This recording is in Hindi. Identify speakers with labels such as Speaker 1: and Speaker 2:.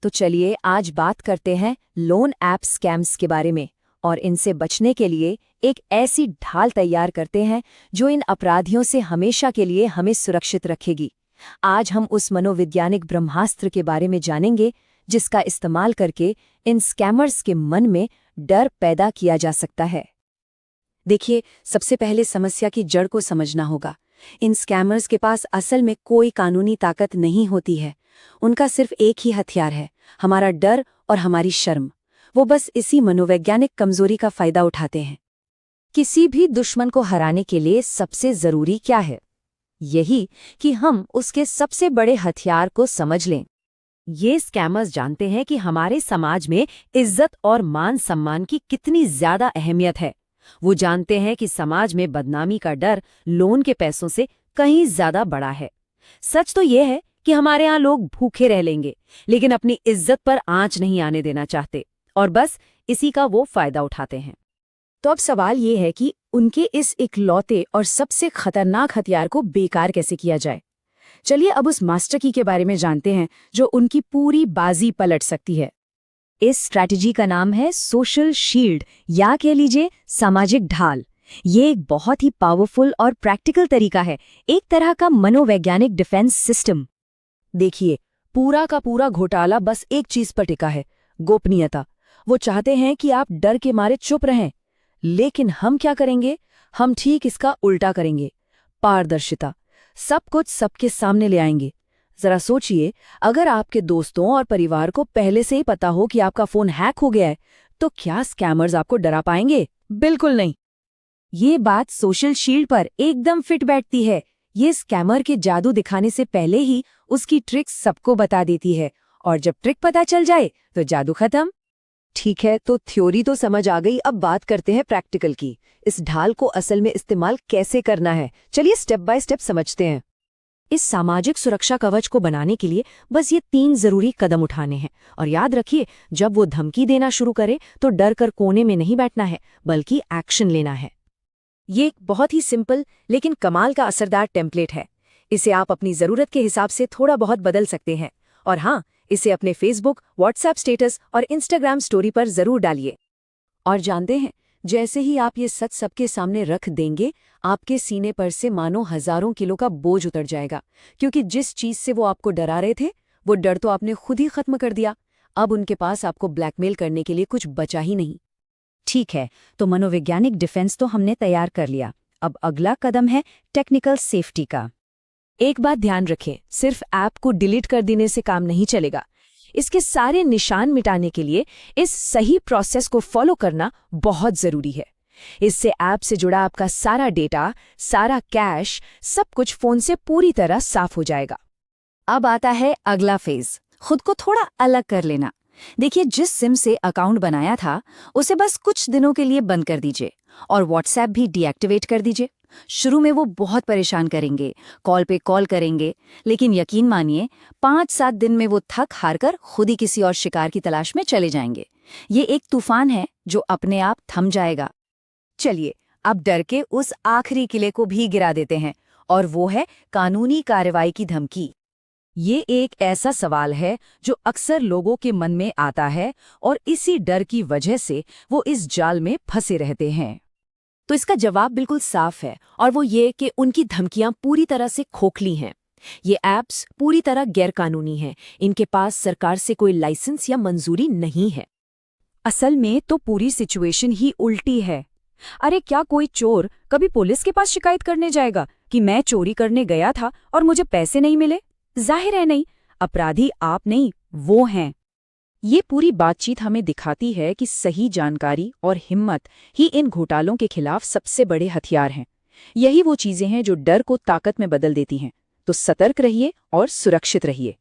Speaker 1: तो चलिए आज बात करते हैं लोन ऐप स्कैम्स के बारे में और इनसे बचने के लिए एक ऐसी ढाल तैयार करते हैं जो इन अपराधियों से हमेशा के लिए हमें सुरक्षित रखेगी। आज हम उस मनोवैज्ञानिक ब्रह्मास्त्र के बारे में जानेंगे जिसका इस्तेमाल करके इन स्कैमर्स के मन में डर पैदा किया जा सकता है। देखिए, सबसे पहले समस्या की जड़ को समझना होगा। इन स्कैमर्स के पास असल में कोई कानूनी ताकत नहीं होती है। उनका सिर्फ एक ही हथियार है, हमारा डर और हमारी शर्म। वो बस इसी मनोवैज्ञानिक कमजोरी का फायदा उठाते हैं। किसी भी दुश्मन को हराने के लिए सबसे जरूरी क्या है? यही कि हम उसके सबसे बड़े हथियार को समझ लें। ये स्कैमर्स जानते हैं कि हमारे समाज में इज्जत और मान सम्मान की कितनी ज्यादा अहमियत है। वो जानते हैं कि समाज में बदनामी का डर लोन के पैसों से कहीं ज्यादा बड़ा है। सच तो ये है कि हमारे यहाँ लोग भूखे रह लेंगे, लेकिन अपनी इज्जत पर आंच नहीं आने देना चाहते, और बस इसी का वो फायदा उठाते हैं। तो अब सवाल ये है कि उनके इस इकलौते और सबसे खतरनाक हथियार को बेकार कैसे किया जाए। चलिए अब उस मास्टर की के बारे में जानते हैं जो उनकी पूरी बाजी पलट सकती है। इस स्ट्रैटेजी का नाम है सोशल शील्ड, या कह लीजिए सामाजिक ढाल। ये एक बहुत ही पावरफुल और प्रैक्टिकल तरीका है, एक तरह का मनोवैज्ञानिक डिफेंस सिस्टम। देखिए, पूरा का पूरा घोटाला बस एक चीज पर टिका है, गोपनीयता। वो चाहते हैं कि आप डर के मारे चुप रहें, लेकिन हम क्या करेंगे? हम ठीक इसका उल्टा करेंगे। पारदर्शिता, सब कुछ सबके सामने ले आएंगे। जरा सोचिए, अगर आपके दोस्तों और परिवार को पहले से ही पता हो कि आपका फोन हैक हो गया है, तो क्या स्कैमर्स आपको डरा पाएंगे? बिल्कुल नहीं। ये बात सोशल शील्ड पर एकदम फिट बैठती है। ये स्कैमर के जादू दिखाने से पहले ही उसकी ट्रिक्स सबको बता देती है, और जब ट्रिक पता चल जाए तो जादू खत्म। ठीक है, तो थ्योरी तो समझ आ गई, अब बात करते हैं प्रैक्टिकल की। इस ढाल को असल में इस्तेमाल कैसे करना है, चलिए स्टेप बाय स्टेप समझते हैं। इस सामाजिक सुरक्षा कवच को बनाने के लिए बस ये 3 जरूरी कदम उठाने हैं। और याद रखिए, जब वो धमकी देना शुरू करे तो डर कर कोने में नहीं बैठना है, बल्कि एक्शन लेना है। ये एक बहुत ही सिंपल लेकिन कमाल का असरदार टेम्पलेट है। इसे आप अपनी ज़रूरत के हिसाब से थोड़ा बहुत बदल सकते हैं। और हाँ, इसे अपने फेसबुक, व्हाट्सएप स्टेटस और इंस्टाग्राम स्टोरी पर ज़रूर डालिए। और जानते हैं, जैसे ही आप ये सच सबके सामने रख देंगे, आपके सीने पर से मानो हजारों किलो का बोझ उतर जाएगा। क्योंकि जिस चीज़ से वो आपको डरा रहे थे, वो डर तो आपने खुद ही खत्म कर दिया। अब उनके पास आपको ब्लैकमेल करने के लिए कुछ बचा ही नहीं। ठीक है, तो मनोवैज्ञानिक डिफेंस तो हमने तैयार कर लिया। अब अगला कदम है टेक्निकल सेफ्टी का। एक बात ध्यान रखें, सिर्फ ऐप को डिलीट कर देने से काम नहीं चलेगा। इसके सारे निशान मिटाने के लिए इस सही प्रोसेस को फॉलो करना बहुत जरूरी है। इससे ऐप से जुड़ा आपका सारा डेटा, सारा कैश, सब कुछ फोन से पूरी तरह साफ हो जाएगा। अब आता है अगला फेज, खुद को थोड़ा अलग कर लेना। देखिए, जिस सिम से अकाउंट बनाया था उसे बस कुछ दिनों के लिए बंद कर दीजिए, और व्हाट्सएप भी डीएक्टिवेट कर दीजिए। शुरू में वो बहुत परेशान करेंगे, कॉल पे कॉल करेंगे, लेकिन यकीन मानिए 5-7 दिन में वो थक हार कर खुद ही किसी और शिकार की तलाश में चले जाएंगे। ये एक तूफान है जो अपने आप थम जाएगा। चलिए अब डर के उस आखिरी किले को भी गिरा देते हैं, और वो है कानूनी कार्रवाई की धमकी। ये एक ऐसा सवाल है जो अक्सर लोगों के मन में आता है, और इसी डर की वजह से वो इस जाल में फंसे रहते हैं। तो इसका जवाब बिल्कुल साफ है, और वो ये कि उनकी धमकियां पूरी तरह से खोखली हैं। ये ऐप्स पूरी तरह गैरकानूनी हैं, इनके पास सरकार से कोई लाइसेंस या मंजूरी नहीं है। असल में तो पूरी सिचुएशन ही उल्टी है। अरे, क्या कोई चोर कभी पुलिस के पास शिकायत करने जाएगा कि मैं चोरी करने गया था और मुझे पैसे नहीं मिले? जाहिर है नहीं। अपराधी आप नहीं, वो हैं। ये पूरी बातचीत हमें दिखाती है कि सही जानकारी और हिम्मत ही इन घोटालों के खिलाफ सबसे बड़े हथियार हैं। यही वो चीजें हैं जो डर को ताकत में बदल देती हैं। तो सतर्क रहिए और सुरक्षित रहिए।